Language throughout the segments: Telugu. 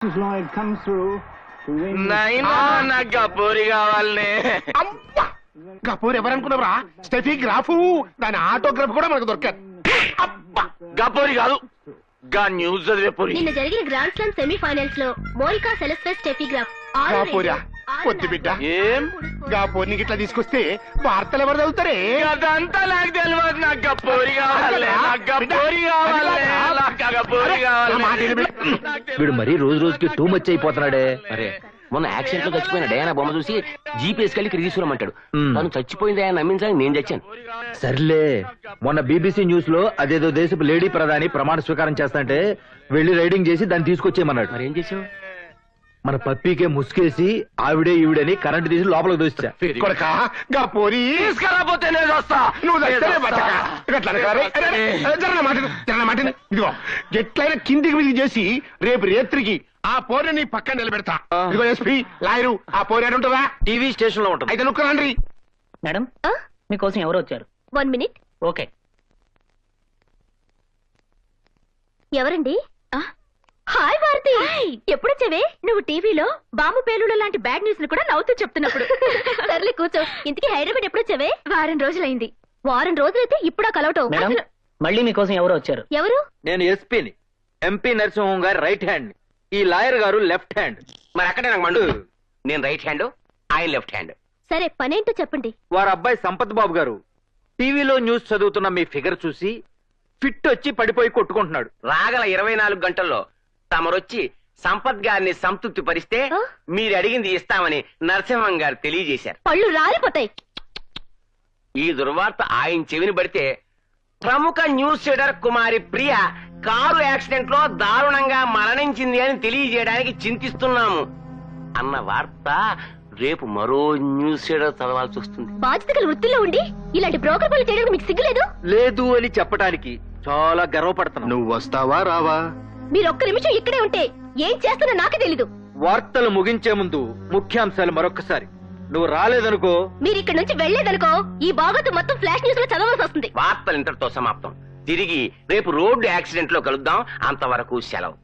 నాకు గపూరి కావాలనే. గపూర్ ఎవరనుకున్నావురా? స్టెఫీ గ్రాఫు, దాని ఆటోగ్రాఫ్ కూడా మనకు దొరకదు. గపూరి కాదు, గా న్యూస్ చదివే పూరి. నిన్న జరిగిన గ్రాండ్ స్లామ్ సెమీఫైనల్స్ లో మోనికా సెలెస్టెస్ స్టెఫీ గ్రాఫ్ గాపూరా పొద్దు బిడ్డ. ఏం గాపూర్ని ఇట్లా తీసుకొస్తే వార్తలు ఎవరు చదువుతారే? అదంతా నాకు తెలియదు. నాకు గపూరి కావాలి, నాకు గపూరి కావాలి, నాకు గపూరి కావాలి. వీడు మరీ రోజు రోజుకి టూ మచ్ అయిపోతున్నాడే. అరే మొన్న యాక్సిడెంట్ లో చచ్చిపోయిన డయానా బొమ్మ చూసి జీపీఎస్ కలికి తీసుకురమ్మంటాడు. తను చచ్చిపోయింది ఆయన నమ్మించాలని నేను చచ్చాను. సర్లే, మొన్న బీబీసీ న్యూస్ లో అదేదో దేశపు లేడీ ప్రధాని ప్రమాణ స్వీకారం చేస్తాంటే వెళ్లి రైడింగ్ చేసి దాన్ని తీసుకొచ్చేయమన్నాడు. మరి ఏం చేసావు? మన పప్పీకే ముసుకేసి ఆవిడే ఈవిడని కరెంట్ తీసి లోపలికి దోస్తా. కొడకా గాపూరి తీసుకెళ్ళకపోతే నేను వస్తా. నువ్వు ఇదిగో ఎట్లయినా కిందికి మీదికి చేసి రేపు రేత్రికి ఆ పోరని పక్కన నిలబెడతా. ఇదిగో ఎస్పీ లాయరు, ఆ పోరాడు ఉంటుందా? టీవీ స్టేషన్ లో ఉంటుంది. అయితే నుక్కరండి. మేడం మీకోసం ఎవరు వచ్చారు? 1 minute. ఓకే. ఎవరండి? హాయ్ భారతి, ఎప్పుడొచ్చావే? నువ్వు టీవీలో బాంబు పేలుడు లాంటి బ్యాడ్ న్యూస్ ని కూడా నవ్వుతూ చెప్తున్నప్పుడు. సర్లే కూర్చో. ఇంతకీ హైదరాబాద్ ఎప్పుడొచ్చావే? వారం రోజులైంది. వారం రోజులైతే ఇప్పుడా కలవటం? మేడం మళ్ళీ మీకోసం ఎవరు వచ్చారు? ఎవరు? నేను ఎస్పీని, ఎంపీ నరసింహం గారి రైట్ హ్యాండ్, ఈ లాయర్ గారు లెఫ్ట్ హ్యాండ్. మరి అక్కడే నాకు మండు. నేను రైట్ హ్యాండ్, ఆయన లెఫ్ట్ హ్యాండ్. సరే పనేంటో చెప్పండి. వారి అబ్బాయి సంపత్ బాబు గారు టీవీలో న్యూస్ చదువుతున్న మీ ఫిగర్ చూసి ఫిట్ వచ్చి పడిపోయి కొట్టుకుంటున్నాడు. రాగల 24 గంటల్లో తమరొచ్చి సంపత్ గారిని సంతృప్తి పరిస్తే మీరు అడిగింది ఇస్తామని నరసింహం గారు తెలియజేశారు. పళ్ళు రాలిపోతాయి. ఈ దుర్వార్త ఆయన చెవిని పడితే ప్రముఖ న్యూస్ రీడర్ కుమారి ప్రియ కారు యాక్సిడెంట్ లో దారుణంగా మరణించింది అని తెలియజేయడానికి చింతిస్తున్నాము అన్న వార్త రేపు మరో న్యూస్ రీడర్ చదవాల్సి వస్తుంది. బాధ్యతల వృత్తిలో ఉండి ఇలాంటి బ్రోకర్ పనులు చేయడానికి మీకు సిగ్గులేదు? లేదు అని చెప్పడానికి చాలా గర్వపడుతున్నా. నువ్వు వస్తావా రావా? మీరు ఒక్క నిమిషం ఇక్కడే ఉంటే ఏం చేస్తున్నా నాకే తెలీదు. వార్తలు ముగించే ముందు ముఖ్యాంశాలు మరొకసారి. నువ్వు రాలేదనుకో, మీరు ఇక్కడ నుంచి వెళ్లేదనుకో, ఈ బాగోతు మొత్తం ఫ్లాష్ న్యూస్ లో చదవాల్సి వస్తుంది. వార్తలు ఇంతటితో సమాప్తం. తిరిగి రేపు రోడ్డు యాక్సిడెంట్ లో కలుద్దాం. అంతవరకు సెలవు.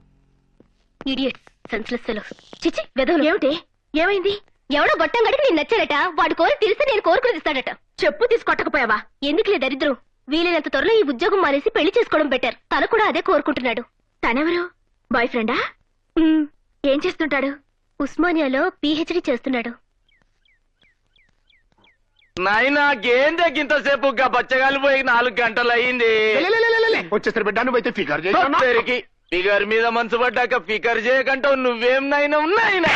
Idiots, senseless fellows. చిచి వెదవులు. ఏమిటి? ఏమైంది? ఎవడో గొట్టం గడికి నేను నచ్చాడట. వాడు కోరి తెలిస్తే నేను కోరుకుని ఇస్తాడట. చెప్పు తీసుకొట్టకపోయావా? ఎందుకులే దరిద్రం. వీలైనంత త్వరలో ఈ ఉద్యోగం మానేసి పెళ్లి చేసుకోవడం బెటర్. తను కూడా అదే కోరుకుంటున్నాడు. తనెవరు? బాయ్ ఫ్రెండా? ఏం చేస్తుంటాడు? ఉస్మానియాలో PhD చేస్తున్నాడు. నాయనా గేంతసేపు బచ్చగాలి పోయి 4 గంటలు అయింది. వచ్చేసరి బిడ్డ నువ్వైతే ఫిగర్ చేసి ఫిగర్ మీద మనసు పడ్డాక ఫిగర్ చేయకంటావు. నువ్వేం నాయనా ఉన్నాయినా?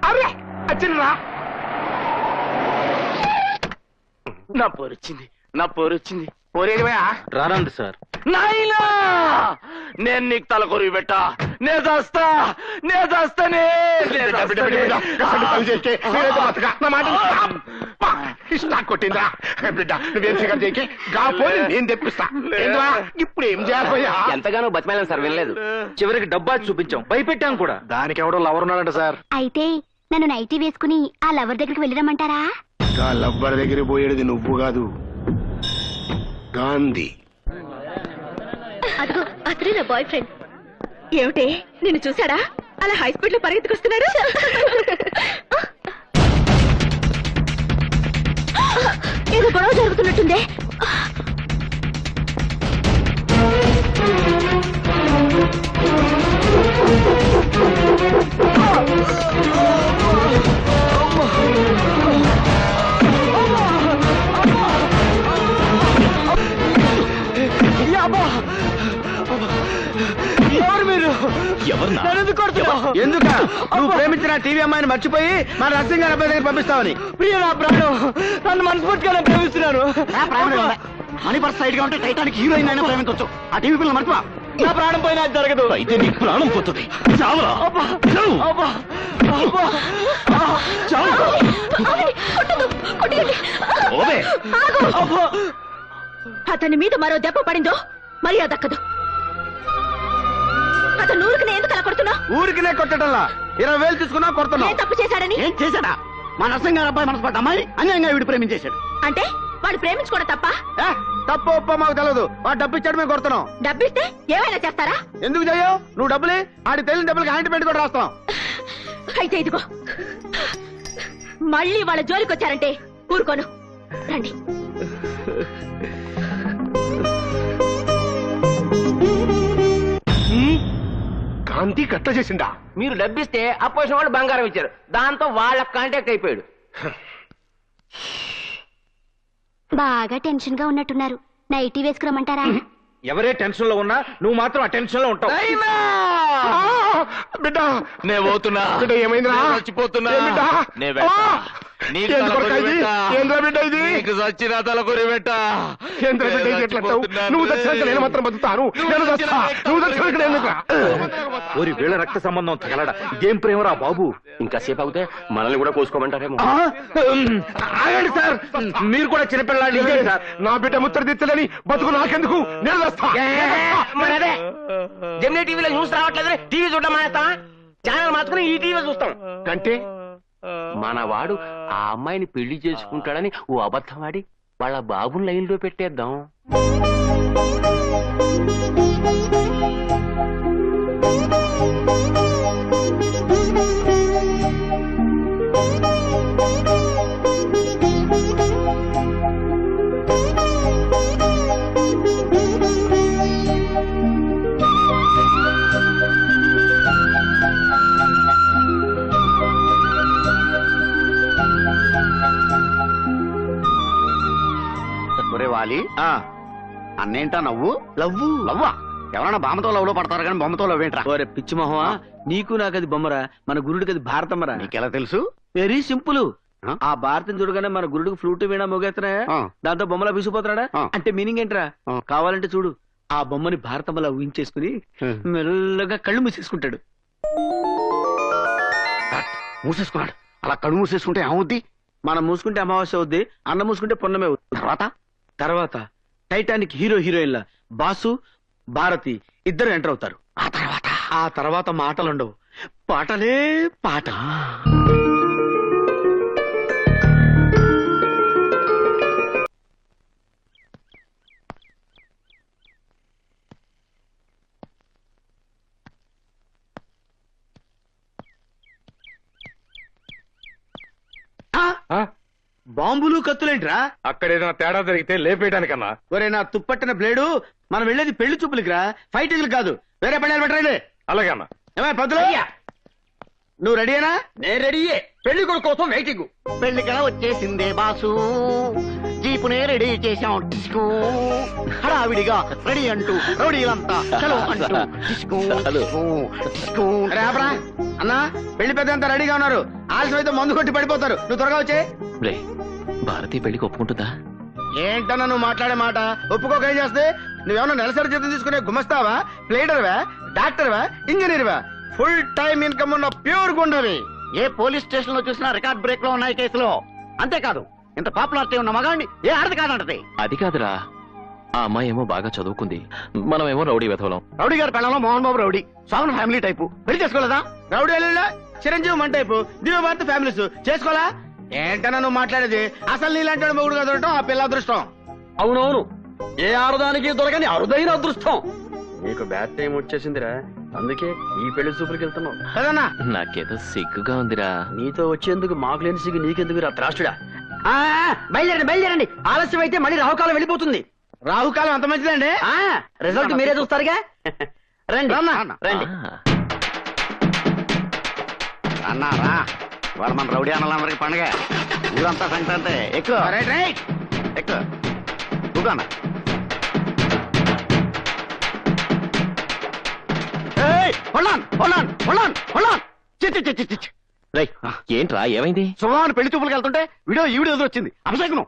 అరే వచ్చిండ్రా. నా పోరొచ్చింది, నా పోరొచ్చింది. పోరేది రానండి సార్. నాయనా నేను నీకు తలకొరి పెట్టా. నేస్తానే కొట్టిందా బిడ్డ? నువ్వేం ఫిగర్ చేయకే. గాపోని నేను తెప్పిస్తా. ఇప్పుడు ఏం చేయాలి? ఎంతగానో బతిమాలను సార్, వినలేదు. చివరికి డబ్బా చూపించాం, భయపెట్టాం కూడా. దానికి ఎవడో లవర్ ఉన్నాడంట సార్. అయితే నన్ను నైటీ వేసుకుని ఆ లవర్ దగ్గరికి వెళ్ళరమ్మంటారా? ఆ లవ్వర్ దగ్గర పోయేది నువ్వు కాదు, గాంధీ. అదిగో అతనే నా బాయ్ ఫ్రెండ్. ఏమిటి నిన్ను చూసాడా? అలా హై స్పీడ్ లో పరిగెత్తుకొస్తున్నాడు. ఏదో గొడవ జరుగుతున్నట్టుందే. ఎవరు మీరు? ఎందుక నువ్వు ప్రేమించిన టీవీ అమ్మాయిని మర్చిపోయి మన నర్సింగ్ గారి అబ్బాయి దగ్గర పంపిస్తావని? ప్రియ నా ప్రాణం, నన్ను మనస్ఫూర్తిగా ప్రేమిస్తున్నాను. మనీ పర్స్ సైడ్ గా ఉంటే టైటానిక్ హీరోయిన్ అయినా ప్రేమించవచ్చు. ఆ టీవీ పిల్లలు మర్చిపో. నా ప్రాణం పోయినా జరగదు. అయితే నీ ప్రాణం పోతుంది. అతని మీద మరో దెబ్బ పడిందో మర్యాద దక్కదు. అతను ఊరికి ఎందుకు అలా కొడుతున్నా? ఊరికినే కొట్టడంలా 20,000 తీసుకున్నా కొడుతున్నా. ఏం తప్పు చేశాడని? ఏం చేశాడా? మా నర్సింగ్ గారి అబ్బాయి మనసు పడ్డ అమ్మాయి అన్యాయంగా వీడు ప్రేమించేశాడు. అంటే వాడు ప్రేమించుకోవడం తప్ప? తప్పు ఒప్ప మాకు తెలియదు ఆ డబ్బు ఇచ్చాడు మేము కొడుతున్నాం. డబ్బిస్తే ఏమైనా చేస్తారా? ఎందుకు చెయ్యవు? నువ్వు డబ్బులే ఆడి తెలియని డబ్బులకి ఆయింట్మెంట్ కూడా రాస్తాం. అయితే ఇదిగో, మళ్ళీ వాళ్ళ జోలికి వచ్చారంటే ఊరుకోను. రండి. కాంతి కట్ట చేసిందా? మీరు డబ్బిస్తే అపోజిషన్ వాళ్ళు బంగారం ఇచ్చారు, దాంతో వాళ్ళ కాంటాక్ట్ అయిపోయాడు. బాగా టెన్షన్ గా ఉన్నట్టున్నారు. నైటీ వేసుకురమ్మంటారా? ఎవరే టెన్షన్ లో ఉన్నా నువ్వు మాత్రం ఆ టెన్షన్ లో ఉంటావు. బిడ్డ నేను పోతున్నా. బిడ్డ ఏమైందిరా? నేను చచ్చిపోతున్నా. ఏ బిడ్డ? నే వెళ్తా. నీకు ఎందుకు తలకొరి కొరకా ఇది? పెట్టా. ఏంద్రా బిడ్డ ఇది? నీకు చచ్చిన తలకొరి పెట్టా. ఏంద్రా బిడ్డ ఇది ఎట్లా అంటావు? నువ్వు దక్షిణాక నేను మాత్రం బతుకుతాను. నేను దస్తా. నువ్వు దక్షిణాక నేను ఎందుకురా? ఓరి వీళ్ళ రక్త సంబంధం తగలడా ఇదేం ప్రేమరా బాబు. ఇంకా సేపు అవుతే మనల్ని కూడా కోసుకోమంటారేమో. ఆగండి సార్, మీరు కూడా చిన్నపిల్లాడి సార్. నా బిడ్డ ముత్తడి తెచ్చలేని బతుకు నాకెందుకు? నేను దస్తా. మరి అదే జెమినీ టీవీలో న్యూస్ రావట్లేదు, టీవీ చూడడం మానేస్తాం, ఛానల్ మార్చుకుని ఈ టీవీ చూస్తాం. అంటే మనవాడు ఆ అమ్మాయిని పెళ్లి చేసుకుంటాడని ఓ అబద్ధం ఆడి వాళ్ళ బాబుని లైన్లో పెట్టేద్దాం. వాలి అన్నేంటా నవ్వు? లవ్వా? ఎవరన్నా బామ్మతో లవ్లో పడతారు కానీ బొమ్మతో లవ్ ఏంట్రా? ఓరే పిచ్చి మొహమా, నీకు నాకది బొమ్మరా, మన గురుడికి అది భారతమ్మరా. నీకెలా తెలుసు? Very simple. ఆ? ఆ భారతం చూడగానే మన గురుడికి ఫ్లూట్ వీణా మోగేస్తున్నాయా, ఆ. దాంతో బొమ్మలా విసిపోతున్నాడా ఆ. అంటే మీనింగ్ ఏంట్రా? ఆ. కావాలంటే చూడు, ఆ బొమ్మని భారతమ్మలా ఊహించేసుకుని మెల్లగా కళ్ళు మూసేసుకుంటాడు. మూసేసుకున్నాడు. అలా కళ్ళు మూసేసుకుంటే ఏమవుద్ది? మనం మూసుకుంటే అమావాస్య అవుద్ది, అన్న మూసుకుంటే పున్నమే అవుద్ది. తర్వాత టైటానిక్ హీరో హీరోయిన్ల బాసు భారతి ఇద్దరు ఎంటర్ అవుతారు. ఆ తర్వాత మాటలుండవు, పాటలే పాట. బాంబులు కత్తులేంట్రా? అక్కడ ఏదైనా తేడా జరిగితే లేపేయడానికన్నా. ఒరే నా తుప్పట్టిన బ్లేడు, మనం వెళ్ళేది పెళ్లి చూపులకి రా, ఫైటింగ్లు కాదు. వేరే పళ్ళాలు పెట్టరా. అలాగే అన్న. ఏమై పద్దులు, నువ్వు రెడీయేనా? నేను రెడీయే, పెళ్లి కొడుకు కోసం వెయిటింగ్. పెళ్లికలా వచ్చేసిందే బాసు, జీపునే రెడీ చేశాం. టిస్కు హడావిడిగా రెడీ అంటూ రౌడీలంతా చలో అంటూ టిస్కు టిస్కు టిస్కు. అరే ఆపరా అన్నా, పెళ్లి పెద్ద అంతా రెడీగా ఉన్నారు. ఆలస్యం అయితే మందు కొట్టి పడిపోతారు. నువ్వు త్వరగా వచ్చే. భారతి పెళ్లికి ఒప్పుకుంటుందా? ఏంటన్నా నువ్వు మాట్లాడే మాట? ఒప్పుకోక ఏం చేస్తే? నువ్వేమన్నా నెలసరి జీతం తీసుకునే గుమస్తావా, ప్లేడర్వా, డాక్టర్వా, ఇంజనీర్వా? ఫుల్ టైం ఇన్కమ్ ఉన్న ప్యూర్ గుండవి. ఏ పోలీస్ స్టేషన్ లో చూసినా రికార్డ్ బ్రేక్ లో ఉన్నాయి కేసులో. అంతేకాదు, ఇంత పాపులారిటీ ఉన్న మగాడిని ఏ ఆడది కాదంటది. అది కాదురా, ఆ అమ్మాయి ఏమో బాగా చదువుకుంది, మనమేమో రౌడీ వెతవలం. రౌడీ గారి పిల్లలు Mohan Babu rowdy, sown family type. పెళ్లి చేసుకోలేదా? రౌడీ అల్లుళ్ళ చిరంజీవి మన టైపు, దివ్య భారత ఫ్యామిలీస్ చేసుకోవాలా? ఏంటన్నా నువ్వు మాట్లాడేది? అసలు నీలాంటి మొగుడు దొరకటం ఆ పిల్ల అదృష్టం. అవునవును, ఏ ఆరుదానికి దొరకని అరుదైన అదృష్టం. నీకు బ్యాడ్ టైం వచ్చేసిందిరా, అందుకే ఈ పెళ్లి చూపులకి వెళ్తున్నావు కదన్నా. నాకేదో సిగ్గుగా ఉందిరా. నీతో వచ్చేందుకు మాకు లేని సిగ్గు నీకెందుకు రా త్రాష్టుడా? బయలుదేరండి బయలుదేరండి, ఆలస్యం అయితే మళ్ళీ రాహుకాలం వెళ్ళిపోతుంది. రాహుకాలం అంత మంచిదండి. రిజల్ట్ మీరే చూస్తారుగా. రండి రండి. అన్నారా వాళ్ళ మన రౌడీ అన్నలందరికి పండగ, ఊరంతా సంక్రాంతి. ఎక్కువ ఎక్కువ కూకన్నా. ఏంట్రా ఏమైంది? సుమారు పెళ్లి చూపులకు వెళ్తుంటే వీడియో ఈ వీడియో వచ్చింది. అభిషేకం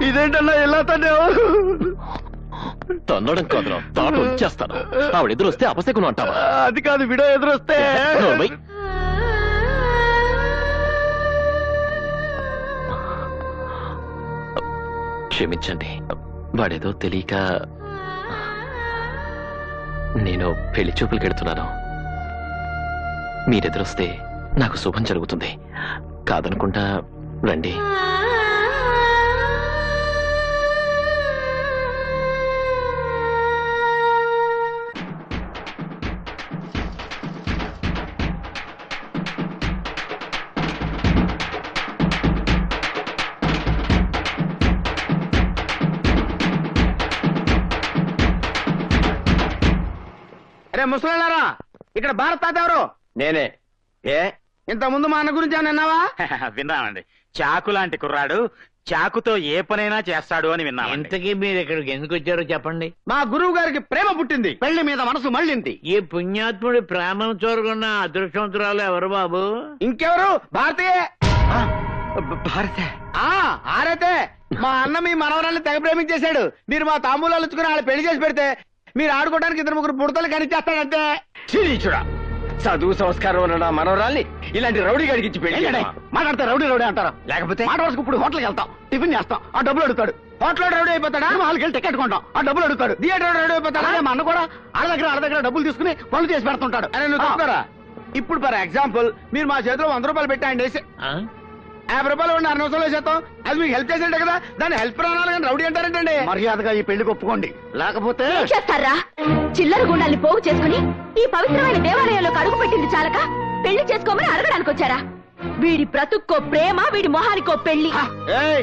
ఇదేంటన్నా ఎలా తండ్రి? తన్నడం కాదురా, తాట వచ్చేస్తాను. ఆవిడ ఎదురు వస్తే అపశకునం అంటావా? అది కాదు, వీడియో ఎదురొస్తే. నోర్మై. క్షమించండి, వాడేదో తెలియక. నేను పెళ్లి చూపులకి వెళ్తున్నాను. మీరెదురొస్తే నాకు శుభం జరుగుతుంది, కాదనుకుంటా రండి. అరే ముసలారా, ఇక్కడ భారత్ తాత ఎవరు? నేనే. ఏ ఇంత ముందు మా అన్న గురించి ఏమన్నా విన్నావా? విన్నామండి. చాకు లాంటి కుర్రాడు, చాకుతో ఏ పనైనా చేస్తాడు అని విన్నాను. ఇంతకీ మీరు ఇక్కడికి ఎందుకు వచ్చారో చెప్పండి. మా గురువు గారికి ప్రేమ పుట్టింది, పెళ్లి మీద మనసు మళ్ళింది. ఈ పుణ్యాత్ముడి ప్రేమను చూరకున్న అదృష్టవంతురాలు ఎవరు బాబు? ఇంకెవరు? భారతీయ భారత ఆరైతే మా అన్న మీ మనవరాన్ని తెగ ప్రేమించేశాడు. మీరు మా తాంబూలాలు ఇచ్చుకుని వాళ్ళ పెళ్లి చేసి పెడితే మీరు ఆడుకోవడానికి 2-3 పుడతలు కనిచేస్తాడంతే. చూడా, చదువు సంస్కారం ఉన్న నా మనవరాల్ని ఇలాంటి రౌడీ గడికి ఇచ్చి పెళ్లి ఏంటండి? మాట్లాడితే రౌడీ రౌడీ అంటారు. లేకపోతే మాట వరకు ఇప్పుడు హోటల్కి వెళ్తాం, టిఫిన్ చేస్తాం, ఆ డబ్బులు అడుగుతాడు. హోటల్ రౌడీ అయిపోతాడా? హాల్కి వెళ్ళి టికెట్ కొంటాం, ఆ డబ్బులు అడుగుతాడు. థియేటర్ రౌడీ అయిపోతాడా? మా అన్న కూడా వాళ్ళ దగ్గర డబ్బులు తీసుకుని పనులు చేసి పెడుతుంటాడు. అరే నువ్వు చెప్తారా? ఇప్పుడు ఫర్ ఎగ్జాంపుల్ మీరు మా చేతిలో 100 రూపాయలు పెట్టాయండి, 50 రూపాయలు ఉండి 6 నిమిషాలు చేస్తాం. అది మీకు హెల్ప్ చేసేట కదా, దాన్ని హెల్ప్ రావాలి కానీ రౌడీ అంటారంటండి. మర్యాదగా ఈ పెళ్లికి ఒప్పుకోండి, లేకపోతే ఏం చేస్తారా? చిల్లర గుండాల్ని పోగు చేసుకుని ఈ పవిత్రమైన దేవాలయంలోకి అడుగు పెట్టింది చాలక పెళ్లి చేసుకోమని అడగడానికి వచ్చారా? వీడి బ్రతుక్కో ప్రేమ, వీడి మొహానికో పెళ్లి. ఏయ్,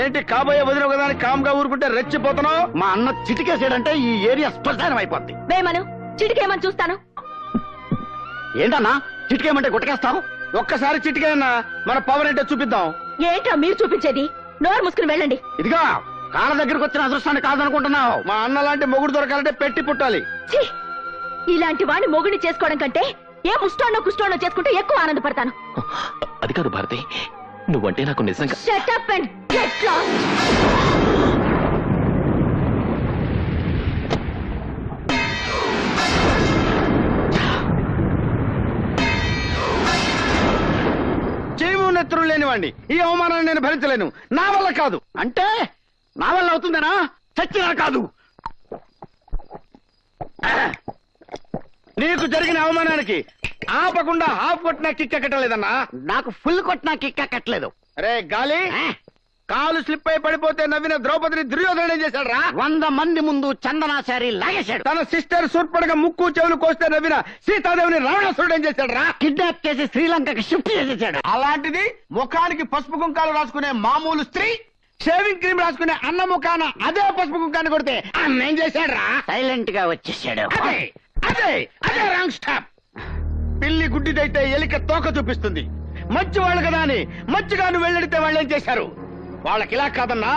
ఏంటి కాబోయే వదిన కదా అని కామ్గా ఊరుకుంటే రెచ్చిపోతున్నావు? మా అన్న చిటికేసాడంటే ఈ ఏరియా శ్మశానం అయిపోద్ది. వేమను చిటికేమని చూస్తాను. ఏంటన్నా చిటికేయమంటే గుట్టకేస్తావు? ఒక్కసారి చిటికేయన్నా మన పవర్ ఏంటో చూపిద్దాం. ఏంటో మీరు చూపించేది? నోరు మూసుకుని వెళ్ళండి. ఇదిగా కాళ్ళ దగ్గరకు వచ్చిన అదృష్టాన్ని కాదనుకుంటున్నావు. మా అన్న లాంటి మొగుడు దొరకాలంటే పెట్టి పుట్టాలి. ఛీ! ఇలాంటి వాడిని మొగుడిని చేసుకోవడం కంటే ఏ ముష్టోనో కుష్టోనో చేసుకుంటే ఎక్కువ ఆనందపడతాను. అది కాదు భారతి, నువ్వంటే నాకు నిజంగా. Shut up and get lost. చెవు నెత్తురు లేనివాడిని ఈ అవమానాన్ని నేను భరించలేను. నా వల్ల కాదు అంటే నా వల్ల అవుతుందేనా? చచ్చినా కాదు. నీకు జరిగిన అవమానానికి ఆపకుండా హాఫ్ కొట్టినా కిక్క కట్టలేదన్నా. నాకు ఫుల్ కొట్టినా కిక్క కట్టలేదు. రే గాలి, కాలు స్లిప్ అయి పడిపోతే నవ్విన ద్రౌపదిని దుర్యోధనుడు ఏం చేశాడు రా? 100 మంది ముందు చందనాచారి లాగేశాడు. తన సిస్టర్ సూర్పడగా ముక్కు చెవులు కోస్తే నవ్విన సీతాదేవిని రావణాసురుడు ఏం చేశాడు రా? కిడ్నాప్ చేసి శ్రీలంకకి షిఫ్ట్ చేసేసాడు. అలాంటిది ముఖానికి పసుపు కుంకాలు రాసుకునే మామూలు స్త్రీ షేవింగ్ క్రీమ్ రాసుకునే అన్న ముఖాన అదే పసుపు కుంకాన్ని కొడితే అన్న ఏం చేశాడు రా? సైలెంట్ గా వచ్చేసాడు. అదే అదే అదే రాంగ్ స్టాప్. పిల్లి గుడ్డిదైతే ఎలిక తోక చూపిస్తుంది. మంచి వాళ్ళు కదా అని మంచిగా నువ్వు వెళ్ళడితే వాళ్ళు ఏం చేశారు? వాళ్ళకి ఇలా కాదన్నా,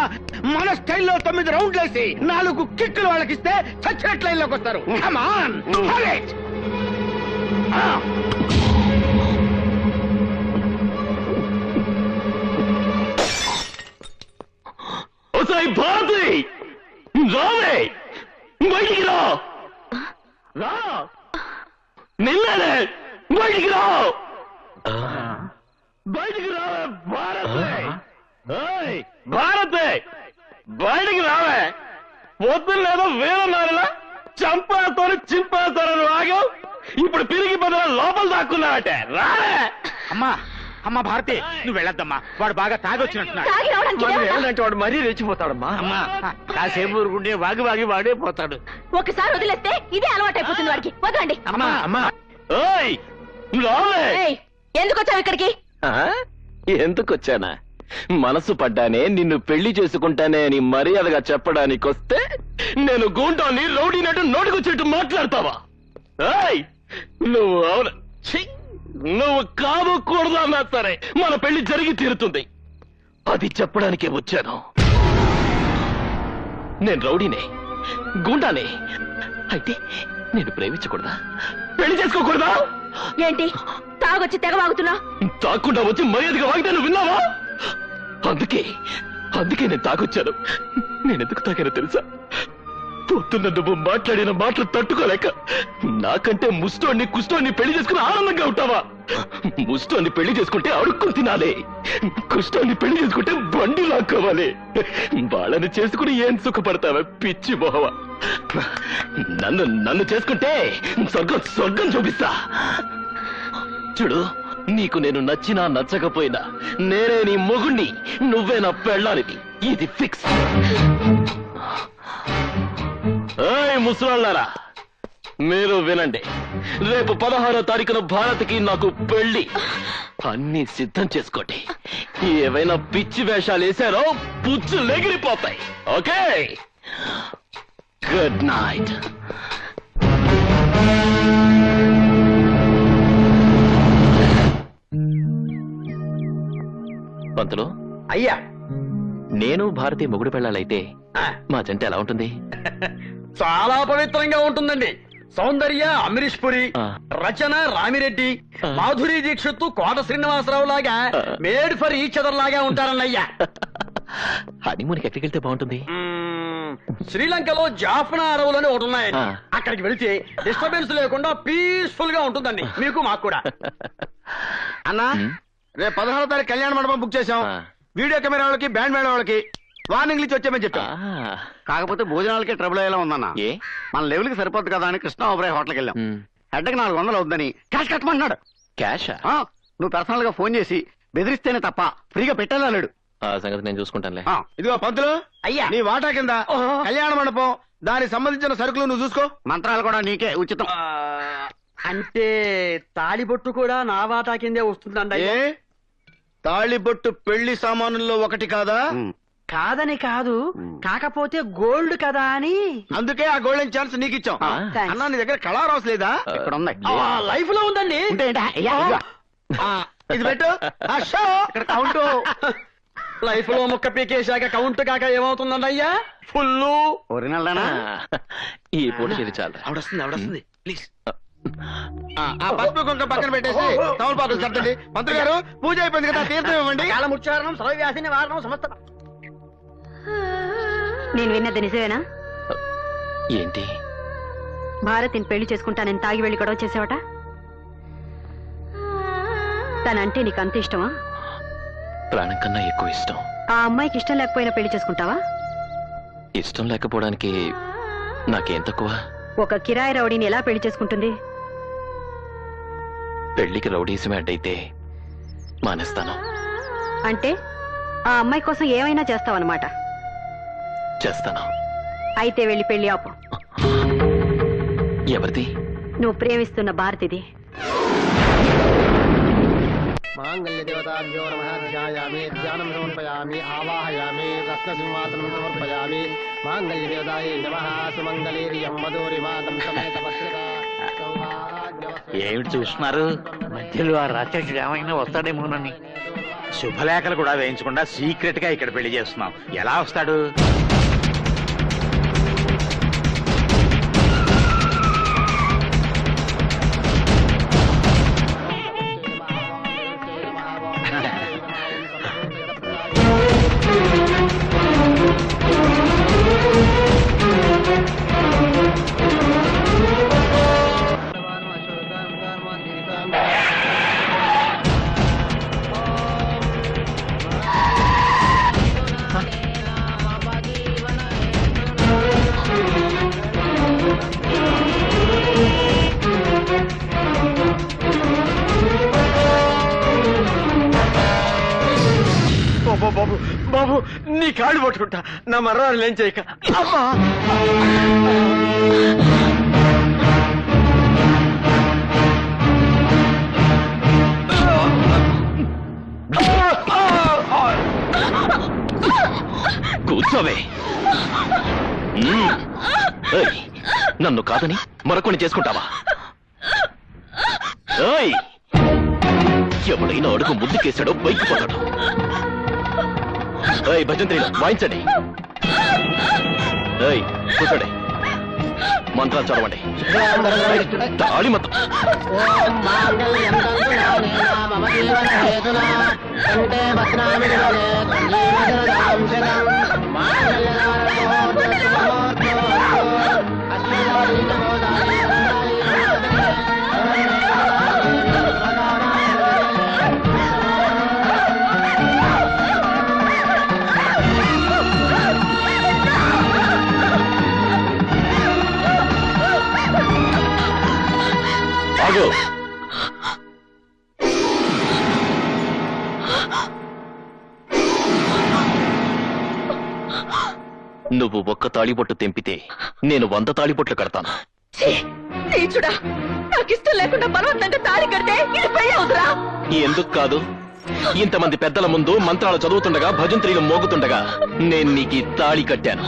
మన స్టైల్లో 9 రౌండ్లు వేసి 4 కిక్కులు వాళ్ళకిస్తే చచ్చినట్టు లైన్లోకి వస్తారు. Come on, have it. Bharati రావే, బయటికి రా, నిన్ననే బయటికి రా, బయటికి రావే భారతి, బయటికి రావే. పొద్దున్న లేదో వేలన్నారులా చంపేస్తాను చింపేస్తానని ఆగావు, ఇప్పుడు పిరిగి బదులు లోపల దాక్కున్నావటే. రావే. అమ్మా భారతి, నువ్వు వెళ్ళొద్దమ్మా, వాడు బాగా తాగొచ్చినట్టున్నాడు. తాగి రావడానికి ఇదేమన్నా? ఏమంటే వాడు మరీ రెచ్చిపోతాడమ్మా. అమ్మా కాసేపు ఊరుకుంటే వాగి వాగి వాడే పోతాడు. ఒకసారి వదిలేస్తే ఇదే అలవాటైపోతుంది వాడికి. వదలండి. అమ్మా ఓయ్ రావే. ఏయ్, ఎందుకు వచ్చావు ఇక్కడికి? ఎందుకొచ్చానా? మనసు పడ్డానే నిన్ను పెళ్లి చేసుకుంటానే అని మర్యాదగా చెప్పడానికి వస్తే నేను గూండాన్ని రౌడీనట్టు నోటికొచ్చేట్టు మాట్లాడతావా? ఏయ్, నువ్వు అవును, ఛీ, నువ్వు కాదు కూడదు అన్నా సరే మన పెళ్లి జరిగి తీరుతుంది. అది చెప్పడానికే వచ్చాను. నేను రౌడీనే, గూండానే అయితే నేను ప్రేమించకూడదా? పెళ్లి చేసుకోకూడదా? ఏంటి తాగొచ్చి తెగ వాగుతున్నా? తాకుండా వచ్చి మర్యాదగా వాగితే నువ్వు విన్నావా? అందుకే నేను తాగొచ్చాను. నేనెందుకు తాగానో తెలుసా? పొద్దున్న నువ్వు మాట్లాడిన మాటలు తట్టుకోలేక నాకంటే ముష్టోన్ని కుష్టోన్ని పెళ్లి చేసుకుని ఆనందంగా ఉంటావా? ముష్టోన్ని పెళ్లి చేసుకుంటే అడుక్కుని తినాలి, కుష్టోన్ని పెళ్లి చేసుకుంటే బండి లాక్కోవాలి. వాళ్ళని చేసుకుని ఏం సుఖపడతావా పిచ్చి మొహవా? నన్ను చేసుకుంటే స్వర్గం చూపిస్తా. చూడు, నీకు నేను నచ్చినా నచ్చకపోయినా నేనే నీ మొగుణ్ణి, నువ్వే నా పెళ్ళానివి. ఇది ఫిక్స్. ఏయ్ ముసలాళ్ళారా, మీరు వినండి. రేపు 16వ తారీఖున భారత్కి నాకు పెళ్లి. అన్ని సిద్ధం చేసుకోండి. ఏవైనా పిచ్చి వేషాలు వేశారో పుచ్చులు ఎగిరిపోతాయి. Okay, good night. పంతులు అయ్యా, నేను భారతి మొగుడు పెళ్ళాలైతే మా జంట ఎలా ఉంటుంది? చాలా పవిత్రంగా ఉంటుందండి. సౌందర్య అమరీష్ పురి, రచన రామిరెడ్డి, మాధురి దీక్షిత్ కోట శ్రీనివాసరావు లాగా మేడ్ ఫర్ ఈచ్ అదర్ లాగా ఉంటారన్నయ్యా. హనీమూన్కి ఎక్కడికి వెళ్తే బాగుంటుంది? శ్రీలంకలో జాఫ్నా అడవులని ఒకటి ఉన్నాయండి. అక్కడికి వెళితే డిస్టర్బెన్స్ లేకుండా పీస్ఫుల్ గా ఉంటుందండి, మీకు మాకు కూడా. అన్నా, రేపు 16వ తారీఖు కళ్యాణ మండపం బుక్ చేశాం. వీడియో కెమెరా వాళ్ళకి, బ్యాండ్ మేళ వాళ్ళకి వార్నింగ్ ఇచ్చి వచ్చామని చెప్పా. కాకపోతే భోజనాలకే ట్రబుల్ అయ్యేలా ఉందన్న. మన లెవెల్ కి సరిపోద్ది కదా అని కృష్ణ ఓబ్రాయ్ హోటల్కి వెళ్ళాం. హెడ్కి 400 అవుతుందని క్యాష్ కట్టమంటున్నాడు. క్యాష్? నువ్వు పర్సనల్ గా ఫోన్ చేసి బెదిరిస్తేనే తప్ప ఫ్రీగా పెట్టలేడు. ఆ సంగతి నేను చూసుకుంటానులే. ఇదిగో పంతులు, అయ్యా నీ వాటా కింద కళ్యాణ మండపం, దానికి సంబంధించిన సరుకులు నువ్వు చూసుకో. మంత్రాలు కూడా నీకే ఉచితం. అంటే తాళిబొట్టు కూడా నా వాటా కిందే వస్తుందండి. తాళిబొట్టు పెళ్లి సామానుల్లో ఒకటి కాదా? కాదని కాదు, కాకపోతే గోల్డ్ కదా అని. అందుకే ఆ గోల్డెన్ ఛాన్స్ నీకు ఇచ్చాం. అన్నా, నీ దగ్గర కళా రాసు లేదా? ఇక్కడ ఉంది. లైఫ్ లో ఉందండి. ఇది పెట్టు. ఇక్కడ కౌంట్. లైఫ్ లో ముక్క పీకేశాక కౌంట్ కాక ఏమవుతుందండి అయ్యా? Full original. ఈ పూట ఇది చాలు. ఆవిడొస్తుంది ప్లీజ్. ఆ పసుపు కుంక పక్కన పెట్టేసి తమలపాకులు కట్టండి. మంత్రి గారు, పూజ అయిపోయింది కదా, తీర్థం ఇవ్వండి. కాలముచ్చారణం సర్వవ్యాధిని వారణం సమస్త. నేను విన్నది నిజమేనా? ఏంటి? భారతిని పెళ్లి చేసుకుంటానని తాగి వెళ్లి గొడవ చేసావట. తనంటే నీకు అంత ఇష్టమా? ప్రాణం కన్నా ఎక్కువ ఇష్టం. ఆ అమ్మాయికి ఇష్టం లేకపోయినా పెళ్లి చేసుకుంటావా? ఇష్టం లేకపోవడానికి నాకేం తక్కువ? ఒక కిరాయి రౌడీని ఎలా పెళ్లి చేసుకుంటుంది? పెళ్లికి రౌడీసమే అడ్డైతే మానేస్తాను. అంటే ఆ అమ్మాయి కోసం ఏమైనా చేస్తావన్నమాట. చేస్తాను. అయితే వెళ్ళి పెళ్లి ఆపు. ఎవరిది? నువ్వు ప్రేమిస్తున్న భారతిది. మాంగళ్య దేవతాభ్యో నమః. ధ్యాయామి, ధ్యానం సమర్పయామి, ఆవాహయామి, రత్నసింహాసనం సమర్పయామి. మాంగళ్య దేవతాయే నమః. సుమంగళీర్యం మధురిమాతం సమేత పత్రికా. ఏమిటి చూస్తున్నారు? మధ్యలో ఆ రాక్షసుడు ఏమైనా వస్తాడేమోనని శుభలేఖలు కూడా వేయించకుండా సీక్రెట్ గా ఇక్కడ పెళ్లి చేస్తున్నాం. ఎలా వస్తాడు? బాబు బాబు, నీ కాళ్ళు పట్టుకుంటా, నా మర్రాలు ఏం చేయక. అమ్మా, కూర్చోవే. నన్ను కాదని మరొకని చేసుకుంటావా? ఎవడైనా అడుగు ముందుకేసాడో బైక్ పోతాడు. భజంత్రి వాయించండి. కూర్చోండి. మంత్రాలు చదవండి. తాళి మొత్తం. నువ్వు ఒక్క తాళిబొట్టు తెంపితే నేను 100 తాళిబొట్లు కడతాను. నీచుడా, నాకు ఇష్టం లేకుండా బలవంతంగా తాళి కడితే ఇది పెళ్లి అవుతురా? ఎందుకు కాదు? ఇంతమంది పెద్దల ముందు మంత్రాలు చదువుతుండగా భజంత్రీలు మోగుతుండగా నేను నీకు తాళి కట్టాను.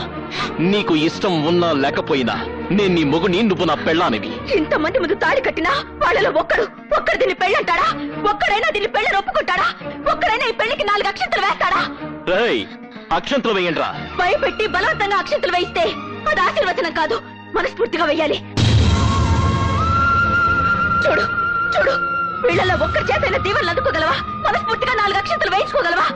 నీకు ఇష్టం ఉన్నా లేకపోయినా నేను నీ మొగుని, నువ్వు నా పెళ్ళానివి. ఇంతమంది ముందు తాళి కట్టినా వాళ్ళలో ఒక్కడు దీన్ని పెళ్ళంటాడా? ఒక్కడైనా దీన్ని పెళ్ళని ఒప్పుకుంటాడా? ఒక్కడైనా ఈ పెళ్లికి 4 అక్షంతలు వేస్తాడా? రేయ్, అక్షంతలు వేయండ్రా. భయపెట్టి బలవంతంగా అక్షంతలు వేయిస్తే అది ఆశీర్వచనం కాదు, మనస్ఫూర్తిగా వెయ్యాలి. చూడు చూడు, వీళ్ళలో ఒక్కరి చేతైనా దీవెనలు అందుకోగలవా? మనస్ఫూర్తిగా 4 అక్షంతలు వేయించుకోగలవా?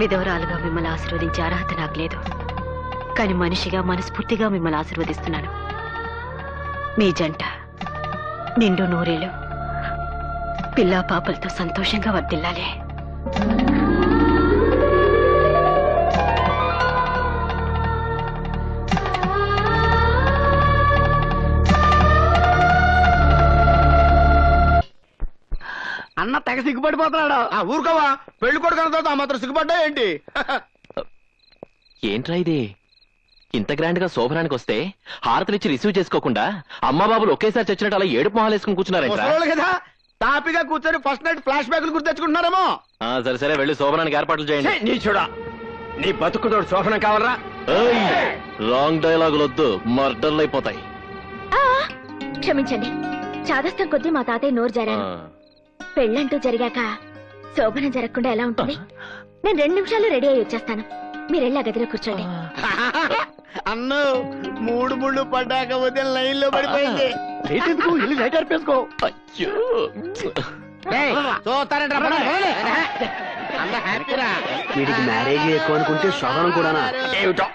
విధవరాలుగా మిమ్మల్ని ఆశీర్వదించే అర్హత నాకు లేదు, కానీ మనిషిగా మనస్ఫూర్తిగా మిమ్మల్ని ఆశీర్వదిస్తున్నాను. మీ జంట నిండు నూరేళ్ళు పిల్లా పాపలతో సంతోషంగా వర్ధిల్లాలి. అన్న తెగ సిగ్గుపడిపోతున్నాడు. ఊరుకోవా, పెళ్లి కొడుకు తర్వాత ఆ మాత్రం సిగ్గుపడ్డా ఏంటి? ఏంట్రా ఇది? ఇంత గ్రాండ్ గా శోభనానికి వస్తే హారతలిచ్చి రిసీవ్ చేసుకోకుండా అమ్మా బాబులు ఒకేసారి చచ్చినట్టు అలా ఏడుపు మొహాలు వేసుకుని కూర్చున్నారేంట్రా? ముసలోళ్ళు కదా, తాపిగా కూర్చొని ఫస్ట్ నైట్ ఫ్లాష్ బ్యాక్లు గుర్తు తెచ్చుకుంటున్నారేమో. సరే సరే, వెళ్ళి శోభనానికి ఏర్పాట్లు చేయండి. నీ చూడా, నీ బతుకుతోడు శోభనం కావాలరా? రాంగ్ డైలాగులు వద్దు, మర్డర్లు అయిపోతాయి. క్షమించండి, చాదస్తం కొద్దీ మా తాతయ్య నోరు జారాను. పెళ్ళంటూ జరిగాక శోభనం జరగకుండా ఎలా ఉంటుంది? నేను 2 నిమిషాల్లో రెడీ అయ్యి వచ్చేస్తాను. మీరెళ్ళి ఆ గదిలో కూర్చోండి. అన్ను 3 ముళ్ళు పడ్డాక ఉదయం లైన్ లో పడిపోయింది. వెళ్ళి లైట్ ఆర్పేసుకో. అయ్యో, వీడికి మ్యారేజ్ ఎక్కువ అనుకుంటే శోభనం కూడా ఏమిటో